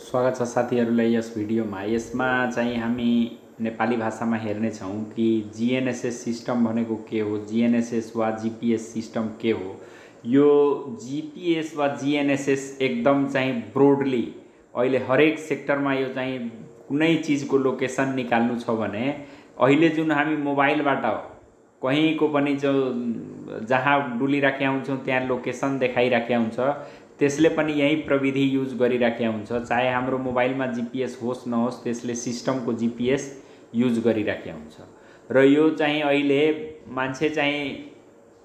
स्वागत छ साथीहरुलाई यस भिडियोमा। यसमा चाहिँ हामी नेपाली भाषामा हेर्ने छौं कि जीएनएसएस सिस्टम भनेको के हो, जीएनएसएस वा जीपीएस सिस्टम के हो। यो जीपीएस वा जीएनएसएस एकदम चाहिँ ब्रोडली अहिले हरेक सेक्टरमा यो चाहिँ कुनै चीजको लोकेसन निकाल्नु छ भने अहिले जुन हामी मोबाइलबाट कहीँको पनि जो जहाँ डुलिराखेका हुन्छौं त्यहाँ लोकेसन देखाइराखेका हुन्छ, त्यसले पनि यही प्रविधि युज गरिराखेका हुन्छ। चाहे हाम्रो मोबाइलमा जीपीएस होस् नहोस् त्यसले सिस्टमको जीपीएस युज गरिराखेका हुन्छ। र यो चाहिँ अहिले मान्छे चाहिँ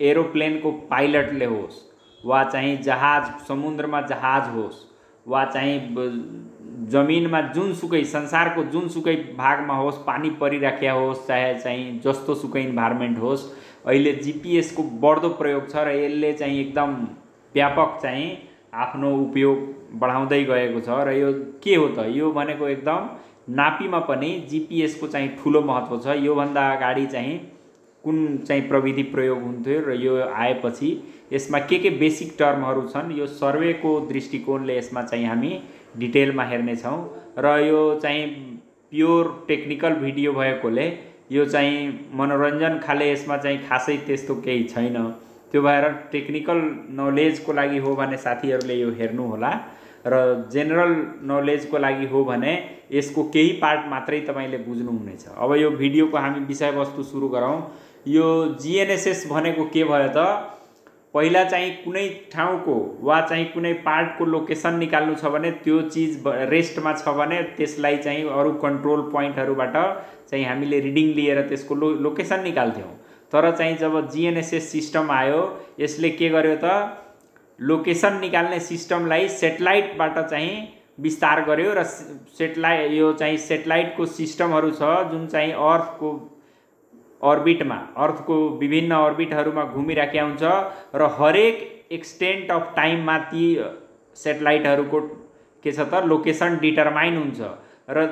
एरोप्लेनको पाइलटले होस् वा चाहिँ जहाज समुद्रमा जहाज होस् वा चाहिँ जमिनमा जुनसुकै संसारको जुनसुकै भागमा होस्, पानी परिराखेका होस्, चाहे चाहिँ जस्तो सुकै इन्भाइरोमेन्ट होस्, अहिले जीपीएस को बढ्दो प्रयोग छ र यसले चाहिँ एकदम व्यापक चाहिँ आफ्नो उपयोग बढाउँदै गएको छ। र यो के हो त, यो भनेको एकदम नापीमा पनि जीपीएस को चाहिँ ठूलो महत्व छ। यो भन्दा अगाडि चाहिँ कुन चाहिँ प्रविधि प्रयोग हुन्थ्यो र यो आएपछि यसमा के बेसिक टर्महरु छन्, यो सर्वेको दृष्टिकोणले यसमा चाहिँ हामी डिटेलमा हेर्ने छौं। र यो चाहिँ प्योर टेक्निकल भिडियो भएकोले यो चाहिँ मनोरञ्जन खाले यसमा चाहिँ खासै त्यस्तो केही छैन। त्यो भएर टेक्निकल नलेजको लागि हो भने साथीहरुले यो हेर्नु होला र जेनरल नलेजको लागि हो भने यसको केही पार्ट मात्रै तपाईले बुझ्नु हुनेछ। अब यो भिडियोको हामी विषयवस्तु सुरु गरौं। यो जीएनएसएस भनेको के भयो त, पहिला चाहिँ कुनै ठाउँको वा चाहिँ कुनै पार्टको लोकेसन निकाल्नु छ भने त्यो चीज रेस्टमा छ भने त्यसलाई चाहिँ अरु कन्ट्रोल प्वाइन्टहरुबाट चाहिँ हामीले रिडिङ लिएर त्यसको लोकेसन निकाल्थ्यौं। तर चाहिँ जब जीएनएसएस सिस्टम आयो यसले के गर्यो त, लोकेसन निकाल्ने सिस्टमलाई सेटेलाइटबाट चाहिँ विस्तार गर्यो र सेटेलाइट यो चाहिँ सेटेलाइटको सिस्टमहरु छ जुन चाहिँ अर्थको अर्बिटमा अर्थको विभिन्न अर्बिटहरुमा घुमिराखेका हुन्छ र हरेक एक्सटेन्ट अफ टाइममा ती सेटेलाइटहरुको के छ त लोकेसन डिटरमाइन हुन्छ र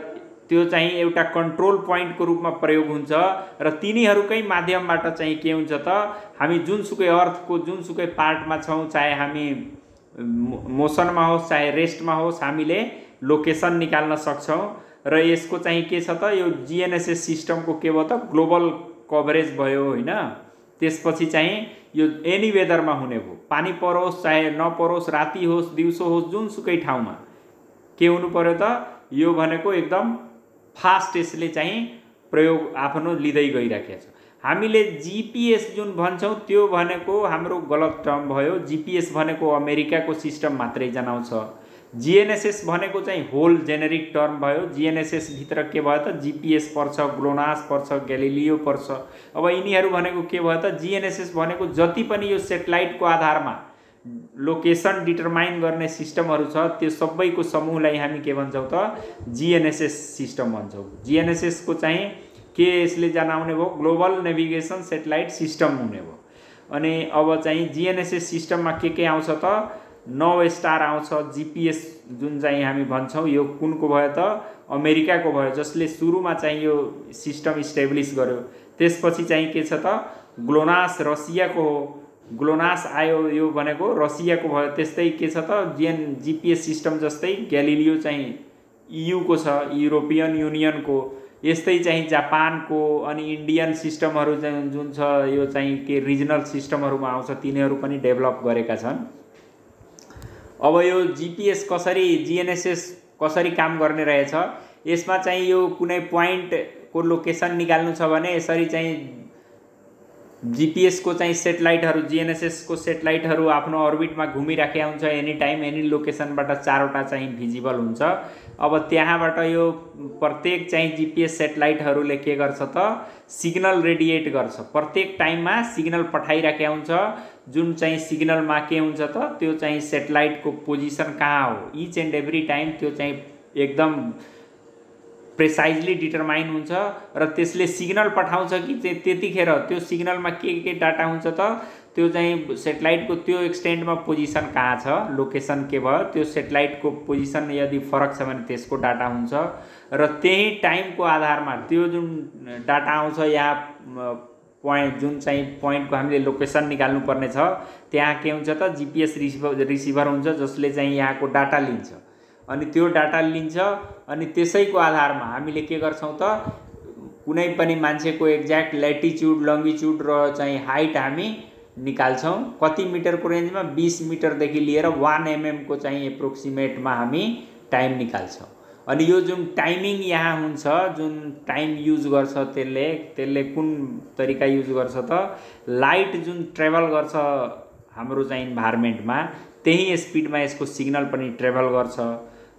त्यो चाहिँ एउटा कन्ट्रोल प्वाइन्टको रूपमा प्रयोग हुन्छ र तिनीहरुकै माध्यमबाट चाहिँ के हुन्छ त, हामी जुनसुकै अर्थको जुनसुकै पार्टमा छौं, चाहे हामी मोसनमा होस् चाहे रेस्टमा होस्, हामीले लोकेसन निकाल्न सक्छौं। र यसको चाहिँ के छ त, यो जीएनएसएस सिस्टमको के भयो त ग्लोबल कभरेज भयो हैन। त्यसपछि चाहिँ यो एनी वेदरमा हुने भयो, पानी परोस् चाहे नपरोस्, राति होस् दिउँसो होस्, जुनसुकै ठाउँमा के हुनु पर्यो त, यो भनेको एकदम फास्ट यसले चाहिँ प्रयोग आफ्नो लिँदै गइराखेको छ। हामीले जीपीएस जुन भन्छौं त्यो भनेको हाम्रो गलत टर्म भयो। जीपीएस भनेको अमेरिकाको सिस्टम मात्रै जनाउँछ। जीएनएसएस भनेको चाहिँ होल जेनेरिक टर्म भयो। जीएनएसएस भित्र के भयो त, जीपीएस पर्छ, ग्लोनास पर्छ, ग्यालिलियो पर्छ। अब यिनीहरु भनेको के भयो त, जीएनएसएस भनेको जति पनि यो सेटेलाइटको आधारमा लोकेसन डिटरमाइन गर्ने सिस्टमहरु छ त्यो सबैको समूहलाई हामी के भन्छौं त, जीएनएसएस सिस्टम भन्छौं। जीएनएसएस को चाहिँ के यसले जनाउने भयो, ग्लोबल नेभिगेसन सेटेलाइट सिस्टम हुने भयो। अनि अब चाहिँ जीएनएसएस सिस्टममा के आउँछ त, नौ स्टार आउँछ। जीपीएस जुन चाहिँ हामी भन्छौं यो कुनको भयो त, अमेरिकाको भयो, जसले सुरुमा चाहिँ यो सिस्टम इस्टेब्लिश गर्यो। त्यसपछि चाहिँ के छ त, ग्लोनास रसियाको हो। ग्लोनास आयो यो भनेको रसियाको भयो। त्यस्तै के छ त, जीपीएस सिस्टम जस्तै ग्यालिलियो चाहिँ ईयू को छ, युरोपियन युनियनको। यस्तै चाहिँ जापानको अनि इन्डियन सिस्टमहरु जुन छ यो चाहिँ के रिजनल सिस्टमहरुमा आउँछ, तिनीहरु पनि डेभलप गरेका छन्। अब यो जीपीएस कसरी जीएनएसएस कसरी काम गर्ने रहेछ, यसमा चाहिँ यो कुनै प्वाइन्ट को लोकेसन निकाल्नु छ भने यसरी चाहिँ जीपीएस को चाहिँ सेटेलाइटहरु जीएनएसएस को सेटेलाइटहरु आफ्नो अर्बिटमा घुमिराखेका हुन्छ। एनी टाइम एनी लोकेसनबाट चारवटा चाहिँ भिजिबल हुन्छ। अब त्यहाँबाट यो प्रत्येक चाहिँ जीपीएस सेटेलाइटहरुले के गर्छ त, सिग्नल रेडिएट गर्छ। प्रत्येक टाइममा सिग्नल पठाइराखेका हुन्छ। जुन चाहिँ सिग्नलमा के हुन्छ त, त्यो चाहिँ सेटेलाइटको पोजिसन कहाँ हो इच एन्ड एभ्री टाइम त्यो चाहिँ एकदम प्रेसाइजली डिटरमाइन हुन्छ र त्यसले सिग्नल पठाउँछ कि त्यतिखेर त्यो सिग्नलमा के डाटा हुन्छ त, त्यो चाहिँ सेटेलाइटको त्यो एक्सटेन्टमा पोजिसन कहाँ छ, लोकेसन के भयो, त्यो सेटेलाइटको पोजिसन यदि फरक छ भने त्यसको डाटा हुन्छ र त्यही टाइमको आधारमा त्यो जुन डाटा आउँछ यहाँ पोइन्ट जुन चाहिँ पोइन्टको हामीले लोकेसन निकाल्नु पर्ने छ त्यहाँ के हुन्छ त, जीपीएस रिसिभर हुन्छ जसले चाहिँ यहाँको डाटा लिन्छ। अनि त्यो डाटा लिन्छ अनि त्यसैको आधारमा हामीले के गर्छौं त कुनै पनि मान्छेको एक्ज्याक्ट ल्याटिट्युड लङ्गिट्युड र चाहिँ हाइट हामी निकाल्छौं। कति मिटरको रेन्जमा 20 मिटरदेखि लिएर 1 mm को चाहिँ एप्रोक्सिमेटमा हामी टाइम निकाल्छौं। अनि यो जुन टाइमिङ यहाँ हुन्छ, जुन टाइम युज गर्छ त्यसले कुन तरिका युज गर्छ त लाइट जुन ट्रेभल गर्छ हाम्रो चाहिँ इन्भाइरोमेन्टमा त्यही स्पिडमा यसको सिग्नल पनि ट्रेभल गर्छ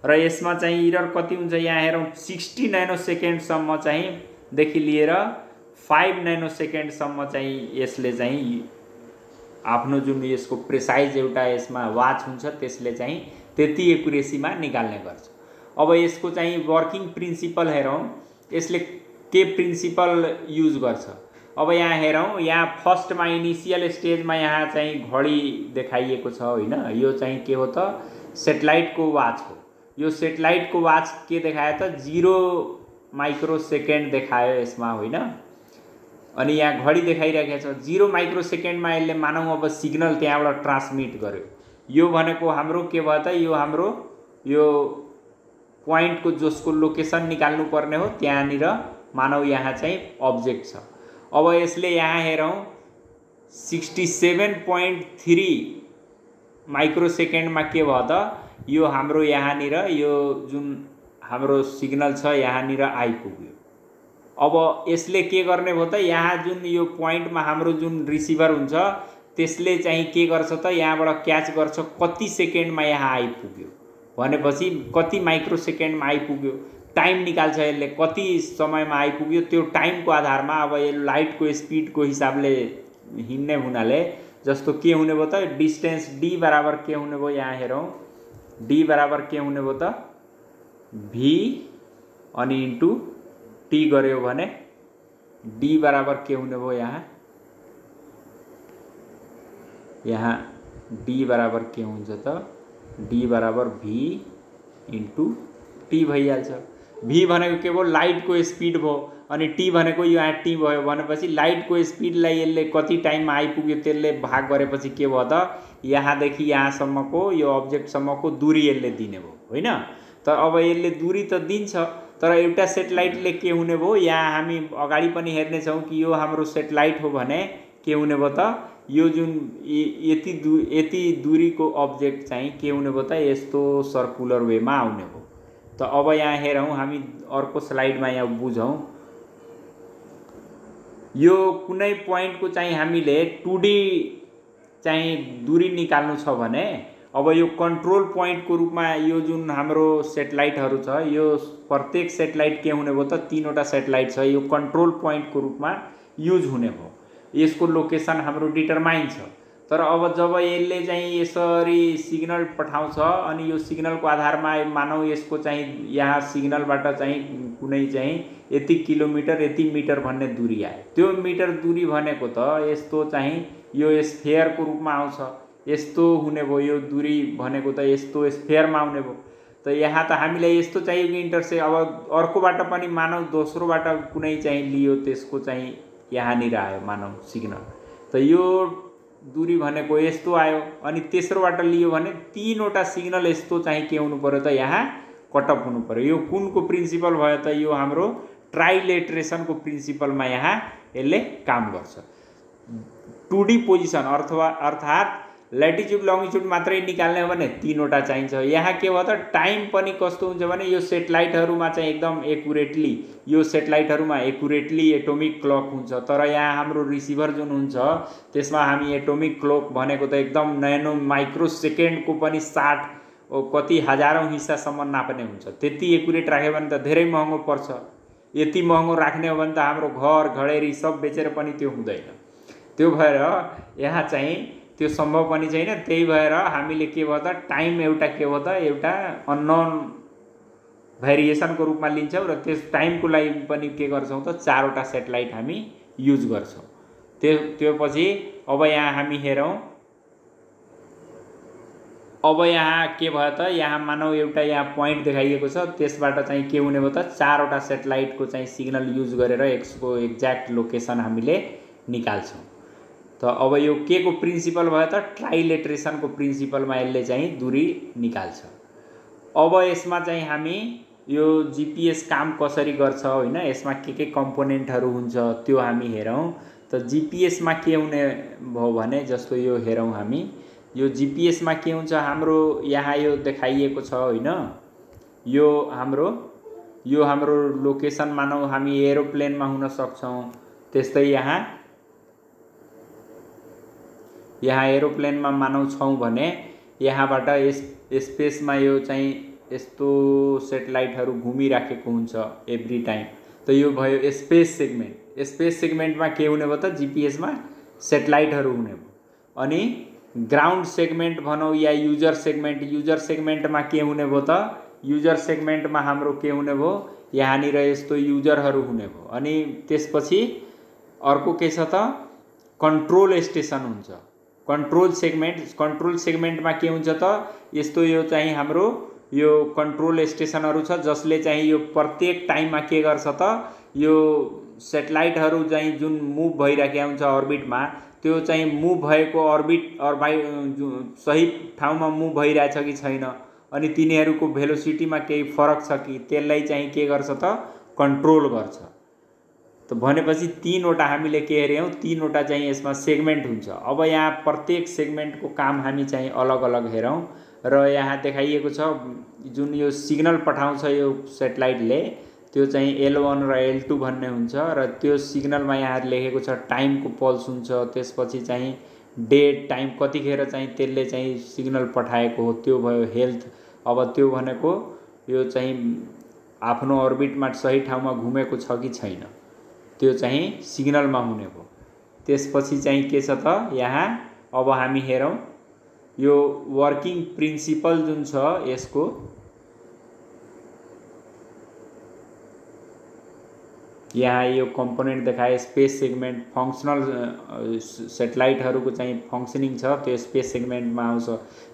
र यसमा चाहिँ एरर कति हुन्छ यहाँ हेरौं 60 नैनो सेकेन्डसम्म चाहिँ देखि लिएर 5 नैनो सेकेन्डसम्म चाहिँ यसले चाहिँ आफ्नो जुन यसको प्रिसाइज एउटा यसमा वाच हुन्छ त्यसले चाहिँ त्यति एक्युरेसीमा निकाल्ने गर्छ। अब यसको चाहिँ वर्किङ प्रिन्सिपल हेरौं, यसले के प्रिन्सिपल युज गर्छ। अब यहाँ हेरौं, यहाँ फर्स्टमा इनिशियल स्टेजमा यहाँ चाहिँ घडी देखाइएको छ हैन, यो चाहिँ के हो त सेटेलाइटको वाच हो। यो सेटेलाइटको वाच के देखायो त 0 माइक्रो सेकेन्ड देखायो यसमा होइन। अनि यहाँ घडी देखाइरहेको छ 0 माइक्रो सेकेन्डमा यसले मानौं अब सिग्नल त्यहाँबाट ट्रान्समिट गर्यो। यो भनेको हाम्रो के भयो त यो हाम्रो यो पोइन्टको जसको लोकेसन निकाल्नु पर्ने हो त्यहाँनिर मानौं यहाँ चाहिँ अब्जेक्ट छ। अब यसले यहाँ हेरौं 67.3 माइक्रो सेकेन्डमा के भयो त यो हाम्रो यहाँनिर यो जुन हाम्रो सिग्नल छ यहाँनिर आइपुग्यो। अब यसले के गर्ने भयो त यहाँ जुन यो पोइन्टमा हाम्रो जुन रिसिभर हुन्छ त्यसले चाहिँ के गर्छ त यहाँबाट क्याच गर्छ कति सेकेन्डमा यहाँ आइपुग्यो भनेपछि कति माइक्रो सेकेन्डमा आइपुग्यो, टाइम निकाल्छ यसले कति समयमा आइपुग्यो। त्यो टाइमको आधारमा अब यो लाइटको स्पिडको हिसाबले हिँड्ने हुनाले जस्तो के हुने भयो त डिस्टेन्स d बराबर के हुने भयो यहाँ हेरौं, d बराबर के हुने भयो त v अनि इन्टु t गर्यो भने d बराबर के हुने भयो यहाँ d बराबर के हुन्छ त d बराबर v इन्टु t भइहाल्छ। v भनेको के भयो लाइटको स्पिड भयो अनि t भनेको यो यहाँ t भयो भनेपछि लाइटको स्पिडलाई यसले कति टाइममा आइपुग्यो त्यसले भाग गरेपछि के भयो त यहाँदेखि यहाँसम्मको यो अब्जेक्टसम्मको दूरी यसले दिने भयो होइन। तर अब यसले दूरी त दिन्छ तर एउटा सेटेलाइटले के हुने भयो यहाँ हामी अगाडि पनि हेर्ने छौं कि यो हाम्रो सेटेलाइट हो भने के हुने भयो त यो जुन यति दूरीको अब्जेक्ट चाहिँ के हुने भयो त यस्तो सर्कुलर वेमा आउने भयो। त अब यहाँ हेरौं हामी अर्को स्लाइडमा यहाँ बुझौं, यो कुनै पोइन्टको चाहिँ हामीले 2D चाहिँ दूरी निकाल्नु छ भने अब यो कन्ट्रोल पोइन्टको रूपमा यो जुन हाम्रो सेटेलाइटहरु छ यो प्रत्येक सेटेलाइट के हुने भयो त 3 वटा सेटेलाइट छ, यो कन्ट्रोल पोइन्टको रूपमा युज हुने भयो। यसको लोकेसन हाम्रो डिटरमाइन छ। तर अब जब यसले चाहिँ यसरी सिग्नल पठाउँछ अनि यो सिग्नलको आधारमा मानौं यसको चाहिँ यहाँ सिग्नलबाट चाहिँ कुनै चाहिँ यति किलोमिटर यति मिटर भन्ने दूरी आयो, त्यो मिटर दूरी भनेको त यस्तो चाहिँ यो स्फेयरको रूपमा आउँछ, यस्तो हुने भयो यो दूरी भनेको त यस्तो स्फेयरमा आउने भयो। त यहाँ त हामीलाई यस्तो चाहियो कि इन्टरसेक्ट अब अर्कोबाट पनि मानौं दोस्रोबाट कुनै चाहिँ लियो त्यसको चाहिँ यहाँनिर आयो मानौं सिग्नल, त यो दूरी भनेको यस्तो आयो अनि तेस्रोबाट लियो भने 3 वटा सिग्नल यस्तो चाहिँ के हुनु पर्यो त यहाँ कटअप हुनु पर्यो। यो कुनको प्रिन्सिपल भयो त यो हाम्रो ट्राइलेटरेसनको प्रिन्सिपलमा यहाँ यसले काम गर्छ। 2D पोजिसन अर्थात ल्याटिट्युड लङ्गिट्युड मात्रै निकाल्ने हो भने 3 वटा चाहिन्छ। यहाँ के भयो त टाइम पनि कस्तो हुन्छ भने यो सेटेलाइटहरुमा चाहिँ एकदम एक्युरेटली यो सेटेलाइटहरुमा एक्युरेटली एटोमिक क्लक हुन्छ, तर यहाँ हाम्रो रिसिभर जुन हुन्छ त्यसमा हामी एटोमिक क्लक भनेको त एकदम नैनो माइक्रो सेकेन्डको पनि 60 कति हजारौं हिस्सासम्म नाप्ने हुन्छ। त्यति एक्युरेट राख्यो भने त धेरै महँगो पर्छ। यति महँगो राख्ने हो भने त हाम्रो घर घडेरी सब बेचेर पनि त्यो हुँदैन। त्यो भएर यहाँ चाहिँ त्यो सम्भव पनि छैन। त्यही भएर हामीले के भयो त टाइम एउटा के भयो त एउटा अननोन भेरिएसनको रूपमा लिन्छौं र त्यस टाइमको लागि पनि के गर्छौं त 4 वटा सेटेलाइट हामी युज गर्छौं। त्यो पछि अब यहाँ हामी हेरौं, अब यहाँ के भयो त यहाँ मानौ एउटा यहाँ पोइन्ट देखाइएको छ त्यसबाट चाहिँ के हुने भयो त 4 वटा सेटेलाइटको चाहिँ सिग्नल युज गरेर यसको एक्ज्याक्ट लोकेसन हामीले निकाल्छौं। त अब यो के को प्रिन्सिपल भयो त ट्राइलेटरेसनको प्रिन्सिपलमा यसले चाहिँ दूरी निकाल्छ। अब यसमा चाहिँ हामी यो जीपीएस काम कसरी गर्छ हैन, यसमा के कम्पोनेन्टहरू हुन्छ त्यो हामी हेरौँ। त जीपीएसमा के हुने भयो भने जस्तो यो हेरौँ हामी, यो जीपीएसमा के हुन्छ, हाम्रो यहाँ यो देखाइएको छ हैन, यो हाम्रो लोकेसन मानौ हामी एरोप्लेनमा हुन सक्छौँ। त्यस्तै यहाँ एरोप्लेनमा मानौ छौँ भने यहाँबाट स्पेसमा यो चाहिँ यस्तो सेटेलाइटहरू घुमिराखेको हुन्छ एभ्री टाइम। त यो भयो स्पेस सेगमेन्ट। स्पेस सेगमेन्टमा के हुने भयो त जीपीएसमा सेटेलाइटहरू हुने भयो। अनि ग्राउन्ड सेगमेन्ट भनौँ या युजर सेगमेन्टमा के हुने भयो त, युजर सेगमेन्टमा हाम्रो के हुने भयो, यहाँनिर यस्तो युजरहरू हुने भयो। अनि त्यसपछि अर्को के छ त, कन्ट्रोल स्टेसन हुन्छ। कन्ट्रोल सेगमेन्टमा के हुन्छ त, यस्तो यो चाहिँ हाम्रो यो कन्ट्रोल स्टेसनहरू छ जसले चाहिँ यो प्रत्येक टाइममा के गर्छ त, यो सेटेलाइटहरू चाहिँ जुन मुभ भइराखेको हुन्छ अर्बिटमा, त्यो चाहिँ मुभ भएको सही ठाउँमा मुभ भइरहेछ कि छैन, अनि तिनीहरूको भेलोसिटीमा केही फरक छ कि, त्यसलाई चाहिँ के गर्छ त, कन्ट्रोल गर्छ। त भनेपछि तीनवटा हामीले के हेऱ्यौँ, तीनवटा चाहिँ यसमा सेगमेन्ट हुन्छ। अब यहाँ प्रत्येक सेगमेन्टको काम हामी चाहिँ अलग अलग हेरौँ। र यहाँ देखाइएको छ जुन यो सिग्नल पठाउँछ यो सेटेलाइटले, त्यो चाहिँ L1 र L2 भन्ने हुन्छ। र त्यो सिग्नलमा यहाँ लेखेको छ टाइमको पल्स हुन्छ, त्यसपछि चाहिँ डेट टाइम कतिखेर चाहिँ त्यसले चाहिँ सिग्नल पठाएको हो, त्यो भयो हेल्थ। अब त्यो भनेको यो चाहिँ आफ्नो अर्बिटमा सही ठाउँमा घुमेको छ कि छैन, त्यो चाहिँ सिग्नलमा हुने भयो। त्यसपछि चाहिँ के छ त, यहाँ अब हामी हेरौँ यो वर्किङ प्रिन्सिपल जुन छ यसको, यहाँ यो कम्पोनेन्ट देखाए स्पेस सेगमेन्ट फङ्सनल सेटेलाइटहरूको चाहिँ फङ्सनिङ छ, त्यो स्पेस सेगमेन्टमा आउँछ।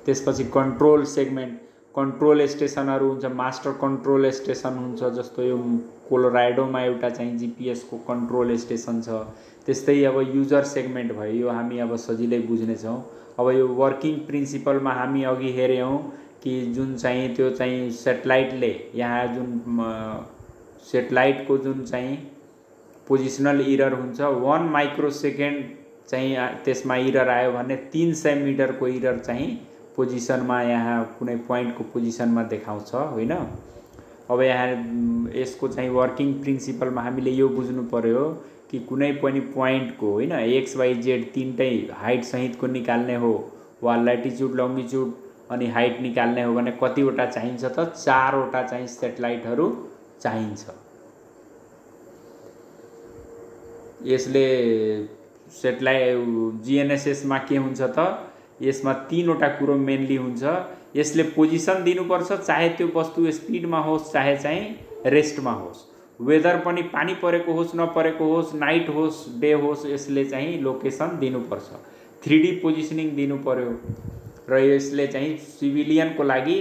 त्यसपछि कन्ट्रोल सेगमेन्ट, कन्ट्रोल स्टेसनहरू हुन्छ, मास्टर कन्ट्रोल स्टेसन हुन्छ, जस्तो यो कोलोराडोमा एउटा चाहिँ जीपीएसको कन्ट्रोल स्टेसन छ। त्यस्तै अब युजर सेगमेन्ट भयो, यो हामी अब सजिलै बुझ्नेछौँ। अब यो वर्किङ प्रिन्सिपलमा हामी अघि हेऱ्यौँ कि जुन चाहिँ त्यो चाहिँ सेटेलाइटले यहाँ जुन सेटेलाइटको जुन चाहिँ पोजिसनल इरर हुन्छ 1 माइक्रोसेकेन्ड चाहिँ त्यसमा इरर आयो भने 300 मिटरको इरर चाहिँ पोजिसनमा यहाँ कुनै पोइन्टको पोजिसनमा देखाउँछ होइन। अब यहाँ यसको चाहिँ वर्किङ प्रिन्सिपलमा हामीले यो बुझ्नु पर्यो कि कुनै पनि पोइन्टको होइन एक्स वाई जेड तीनटै हाइट सहितको निकाल्ने हो वा ल्याटिट्युड लङ्गिट्युड अनि हाइट निकाल्ने हो भने कतिवटा चाहिन्छ त, 4वटा चाहिँ सेटेलाइटहरू चाहिन्छ। यसले सेटेलाइट जीएनएसएसमा के हुन्छ त, यसमा 3वटा कुरो मेनली हुन्छ। यसले पोजिसन दिनुपर्छ, चाहे त्यो वस्तु स्पिडमा होस् चाहे चाहिँ रेस्टमा होस्, वेदर पनि पानी परेको होस् नपरेको होस्, नाइट होस् डे होस्, यसले चाहिँ लोकेसन दिनुपर्छ, 3D पोजिसनिङ दिनु पर्यो। र यसले चाहिँ सिभिलियनको लागि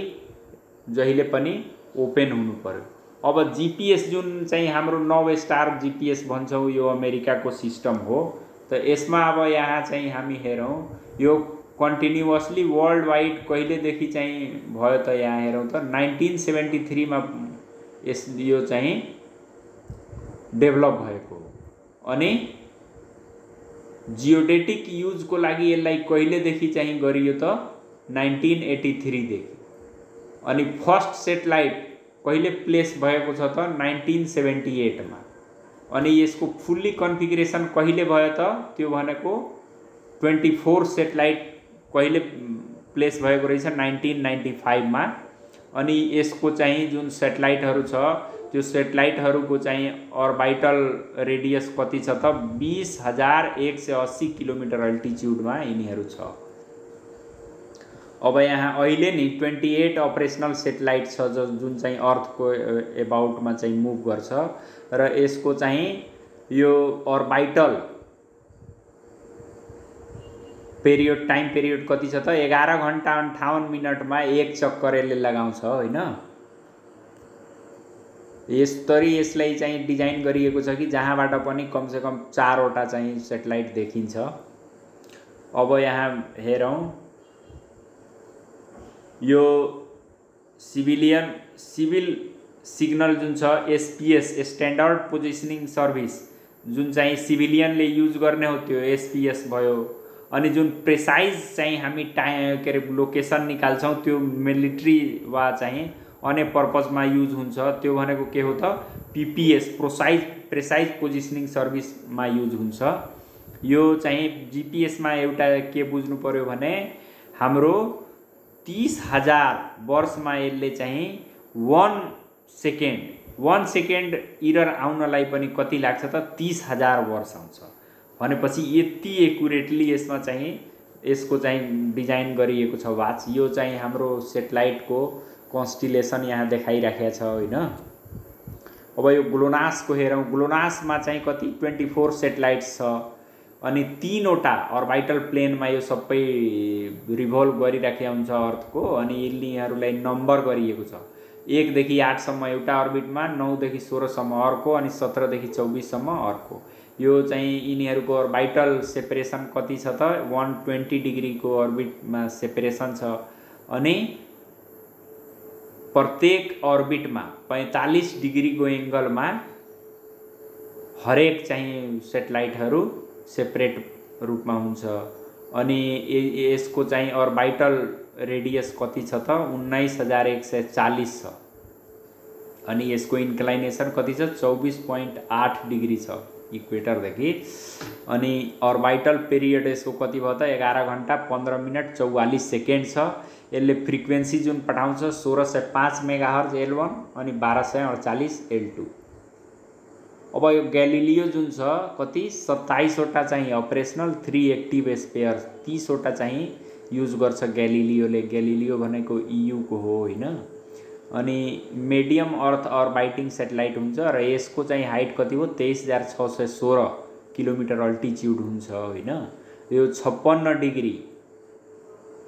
जहिले पनि ओपन हुनु पर्यो। अब जीपीएस जुन चाहिँ हाम्रो 9 स्टार जीपीएस भन्छौँ, यो अमेरिकाको सिस्टम हो। त यसमा अब यहाँ चाहिँ हामी हेरौँ यो कन्टिन्युअसली वर्ल्ड वाइड कहिलेदेखि चाहिँ भयो त, यहाँ हेरौँ त 1973 मा यो चाहिँ डेभलप भएको हो। अनि जियोडेटिक युजको लागि यसलाई कहिलेदेखि चाहिँ गरियो त, 1983 देखि। अनि फर्स्ट सेटेलाइट कहिले प्लेस भएको छ त, 1978 मा। अनि यसको फुल्ली कन्फिगरेसन कहिले भयो त, त्यो भनेको 24 सेटेलाइट कहिले प्लेस भएको रहेछ 1995 मा। अनि यसको चाहिँ जुन सेटेलाइटहरू छ त्यो सेटेलाइटहरूको चाहिँ अर्बिटल रेडियस कति छ त, 20,180 किलोमिटर अल्टिट्युडमा यिनीहरू छ। अब यहाँ अहिले नि 28 अपरेसनल सेटेलाइट छ जुन चाहिँ अर्थको एबाउटमा चाहिँ मुभ गर्छ। र यसको चाहिँ यो अर्बिटल पेरियड टाइम पेरियड कति छ त, 11 घण्टा 58 मिनटमा एक चक्कर यसले लगाउँछ होइन। यसरी यसलाई चाहिँ डिजाइन गरिएको छ कि जहाँबाट पनि कमसेकम 4वटा चाहिँ सेटेलाइट देखिन्छ। अब यहाँ हेरौँ यो सिभिल सिग्नल जुन छ एसपीएस स्ट्यान्डर्ड पोजिसनिङ सर्भिस जुन चाहिँ सिभिलियनले युज गर्ने हो त्यो एसपीएस भयो। अनि जुन प्रेसाइज चाहिँ हामी के अरे लोकेसन निकाल्छौँ त्यो मिलिट्री वा चाहिँ अन्य पर्पजमा युज हुन्छ त्यो भनेको के हो त पीपीएस प्रेसाइज पोजिसनिङ सर्भिसमा युज हुन्छ। यो चाहिँ जीपीएसमा एउटा के बुझ्नु पर्यो भने हाम्रो 30,000 वर्षमा यसले चाहिँ 1 सेकेन्ड इरर आउनलाई पनि कति लाग्छ त 30,000 वर्ष आउँछ भनेपछि यति एकुरेटली यसमा चाहिँ यसको चाहिँ डिजाइन गरिएको छ वाच। यो चाहिँ हाम्रो सेटेलाइटको कन्स्टिलेसन यहाँ देखाइराखेको छ होइन। अब यो ग्लोनासको हेरौँ, ग्लोनासमा चाहिँ कति 24 सेटेलाइट्स छ अनि 3वटा अर्बिटल प्लेनमा यो सबै रिभल्भ गरिराखेको हुन्छ अर्थको। अनि यिनीहरूलाई नम्बर गरिएको छ 1 देखि 8 सम्म एउटा अर्बिटमा, 9 देखि 16 सम्म अर्को अनि 17 देखि 24 सम्म अर्को। यो चाहिँ यिनीहरूको अर्बिटल सेपरेसन कति छ त 120 डिग्रीको अर्बिटमा सेपरेसन छ अनि प्रत्येक अर्बिटमा 45 डिग्रीको एङ्गलमा हरेक चाहिँ सेटेलाइटहरू सेपरेट रूपमा हुन्छ। अनि यसको चाहिँ अर्बिटल रेडियस कति छ त 19,140 छ अनि यसको इन्क्लाइनेसन कति छ 24.8 डिग्री छ इक्वेटरदेखि। अनि अर्बिटल पिरियड यसको कति भयो त 11 घण्टा 15 मिनट 44 सेकेन्ड छ। यसले फ्रिक्वेन्सी जुन पठाउँछ 1605 मेगाहर्ज L1 अनि 1248 L2। अब यो ग्यालिलियो जुन छ कति 27वटा चाहिँ अपरेसनल 3 एक्टिभ स्पेयर 30वटा चाहिँ युज गर्छ ग्यालिलियोले। ग्यालिलियो भनेको EU को हो होइन। अनि मिडियम अर्थ अर्बिटिङ सेटेलाइट हुन्छ र यसको चाहिँ हाइट कति हो 23,616 किलोमिटर अल्टिच्युड हुन्छ होइन। यो 56 डिग्री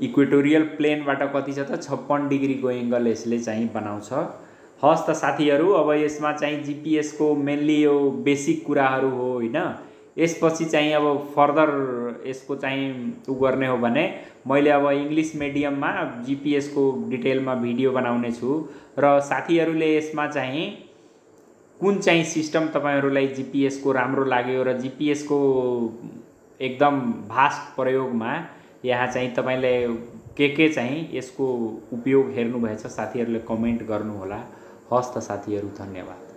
इक्वेटोरियल प्लेनबाट कति छ त 56 डिग्रीको एङ्गल यसले चाहिँ बनाउँछ। हस् त साथीहरू, अब यसमा चाहिँ जीपीएस को मेनली यो बेसिक कुराहरू हो होइन। यसपछि चाहिँ अब फर्दर यसको चाहिँ उ गर्ने हो भने मैले अब इङ्ग्लिस मिडियममा जीपीएस को डिटेलमा भिडियो बनाउने छु र साथीहरूले यसमा चाहिँ कुन चाहिँ सिस्टम तपाईहरुलाई जीपीएस को राम्रो लाग्यो र जीपीएस को एकदम भास्ट प्रयोगमा यहाँ चाहिँ तपाईले के चाहिँ यसको उपयोग हेर्नु भएछ साथीहरूले कमेन्ट गर्नु होला। हस् त साथीहरू, धन्यवाद।